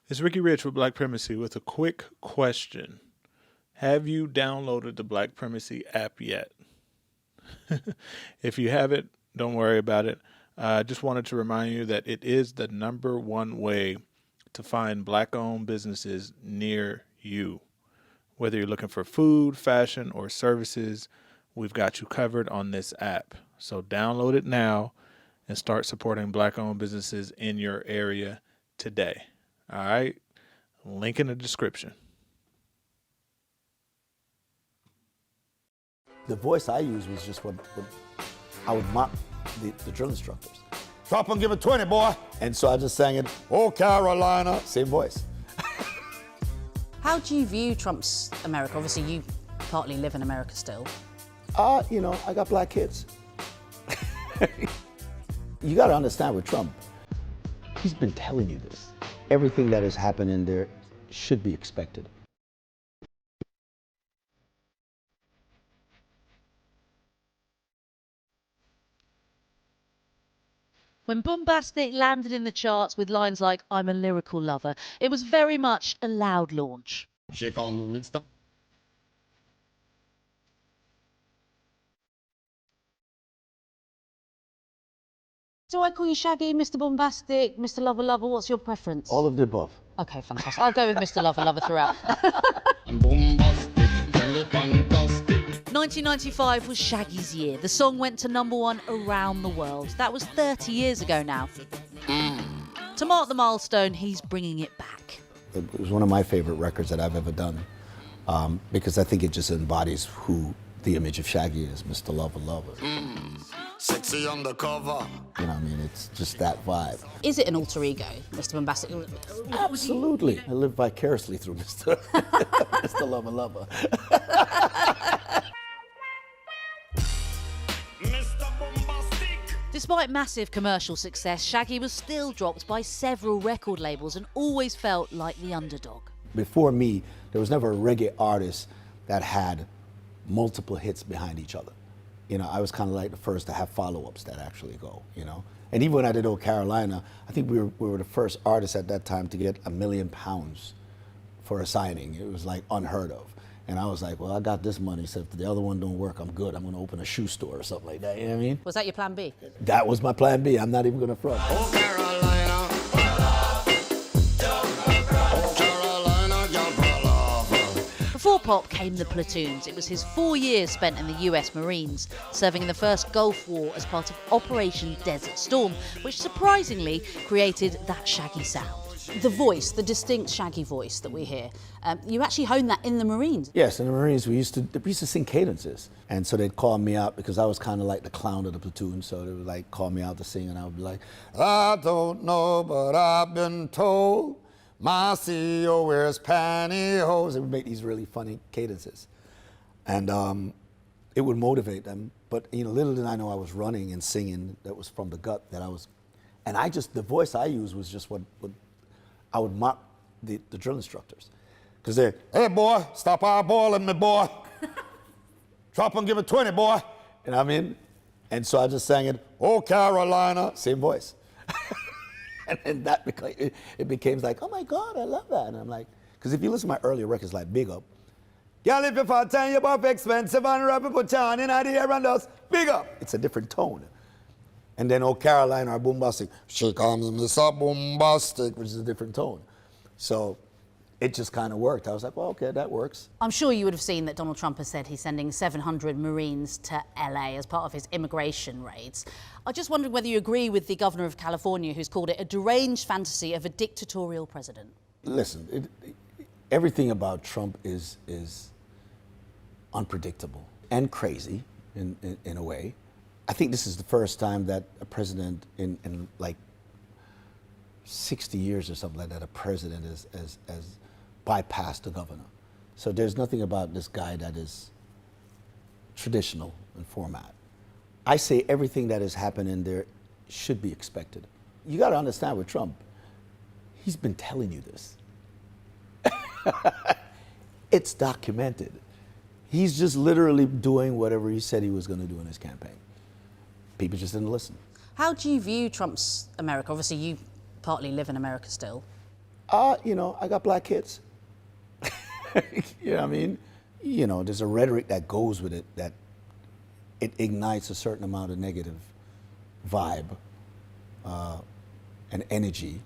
It's Ricky Rich with Black Primacy with a quick question. Have you downloaded the Black Primacy app yet? If you haven't, don't worry about it. I just wanted to remind you that it is the #1 way to find Black-owned businesses near you. Whether you're looking for food, fashion, or services, we've got you covered on this app. So download it now and start supporting Black-owned businesses in your area today. All right? Link in the description. The voice I used was just what I would mock the drill instructors. Drop and give it 20, boy. And so I just sang it, oh, Carolina, same voice. How do you view Trump's America? Obviously, you partly live in America still. You know, I got black kids. You got to understand with Trump, he's been telling you this. Everything that has happened in there should be expected. When Bombastic landed in the charts with lines like "I'm a lyrical lover," it was very much a loud launch. Shake on the mister. Do I call you Shaggy, Mr. Bombastic, Mr. Lover Lover? What's your preference? All of the above. Okay, fantastic. I'll go with Mr. Lover Lover throughout. I'm bombastic, really fantastic. 1995 was Shaggy's year. The song went to #1 around the world. That was 30 years ago now. To mark the milestone, he's bringing it back. It was one of my favorite records that I've ever done because I think it just embodies who the image of Shaggy is, Mr. Lover Lover. Sexy undercover. You know what I mean? It's just that vibe. Is it an alter ego, Mr. Bombastic? Absolutely. I live vicariously through Mr. Mr. Lover Lover. Despite massive commercial success, Shaggy was still dropped by several record labels and always felt like the underdog. Before me, there was never a reggae artist that had multiple hits behind each other. You know, I was kind of like the first to have follow-ups that actually go, you know. And even when I did Old Carolina, I think we were the first artists at that time to get £1 million for a signing. It was like unheard of. And I was like, well, I got this money, so if the other one don't work, I'm good. I'm gonna open a shoe store or something like that, you know what I mean? Was that your plan B? That was my plan B. I'm not even gonna front. Oh, Carolina. Oh, Carolina, your Before Pop came the Platoons. It was his 4 years spent in the US Marines, serving in the first Gulf War as part of Operation Desert Storm, which surprisingly created that Shaggy sound. The voice, the distinct Shaggy voice that we hear, you actually honed that in the Marines. Yes, in the Marines, we used to sing cadences. And so they'd call me out because I was kind of like the clown of the platoon. So they would like call me out to sing and I would be like, I don't know, but I've been told my CEO wears pantyhose. They would make these really funny cadences. And it would motivate them. But you know, little did I know I was running and singing that was from the gut that I was. And the voice I used was just what I would mock the drill instructors. Because they're, hey boy, stop eyeballing me, boy. Drop and give it 20, boy. You know what I mean? And so I just sang it, oh, Carolina, same voice. And then that became like, oh my God, I love that. And I'm like, because if you listen to my earlier records like Big Up, y'all if you fat time, you're both expensive and rap put on in the air and us, Big Up. It's a different tone. And then Oh Carolina or Bombastic, she calls me Mr. Bombastic, which is a different tone. So it just kind of worked. I was like, well, okay, that works. I'm sure you would have seen that Donald Trump has said he's sending 700 Marines to LA as part of his immigration raids. I just wondered whether you agree with the governor of California, who's called it a deranged fantasy of a dictatorial president. Listen, everything about Trump is unpredictable and crazy in a way. I think this is the first time that a president in like 60 years or something like that, a president has bypassed the governor. So there's nothing about this guy that is traditional in format. I say everything that has happened in there should be expected. You got to understand with Trump, he's been telling you this. It's documented. He's just literally doing whatever he said he was going to do in his campaign. People just didn't listen. How do you view Trump's America? Obviously, you partly live in America still. You know, I got black kids. You know what I mean? You know, there's a rhetoric that goes with it that it ignites a certain amount of negative vibe and energy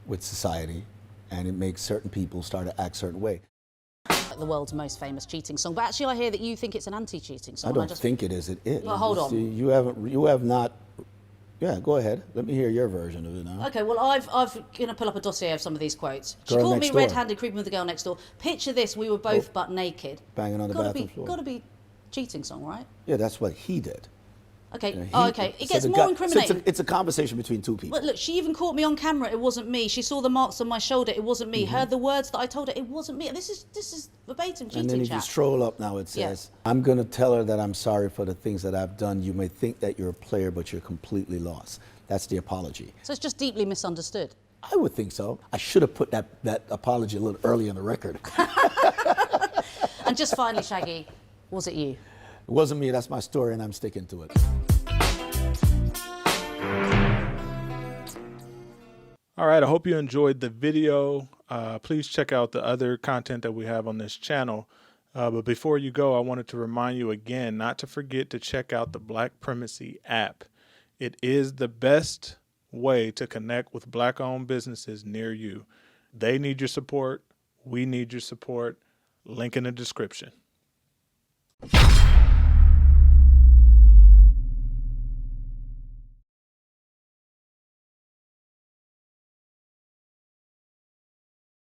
with society, and it makes certain people start to act a certain way. The world's most famous cheating song, but actually I hear that you think it's an anti-cheating song. I don't think it is. It is. Well, hold on. See, you have not. Yeah, go ahead. Let me hear your version of it now. Okay, well, I've gonna pull up a dossier of some of these quotes. She Girl called me next door. red-handed creeping with the girl next door. Picture this: we were both butt naked. Banging on the bathroom floor. Gotta be cheating song, right? Yeah, that's what he did. Okay. You know, Oh, okay. It so gets the more guy- so incriminating. it's a conversation between two people. But look, she even caught me on camera. It wasn't me. She saw the marks on my shoulder. It wasn't me. Heard the words that I told her. It wasn't me. This is verbatim cheating. And then if you chat. stroll up now, it says, I'm going to tell her that I'm sorry for the things that I've done. You may think that you're a player, but you're completely lost. That's the apology. So it's just deeply misunderstood. I would think so. I should have put that apology a little early in the record. And just finally, Shaggy, was it you? It wasn't me. That's my story, and I'm sticking to it. All right, I hope you enjoyed the video. Please check out the other content that we have on this channel. But before you go, I wanted to remind you again not to forget to check out the Black Primacy app. It is the best way to connect with Black-owned businesses near you. They need your support. We need your support. Link in the description.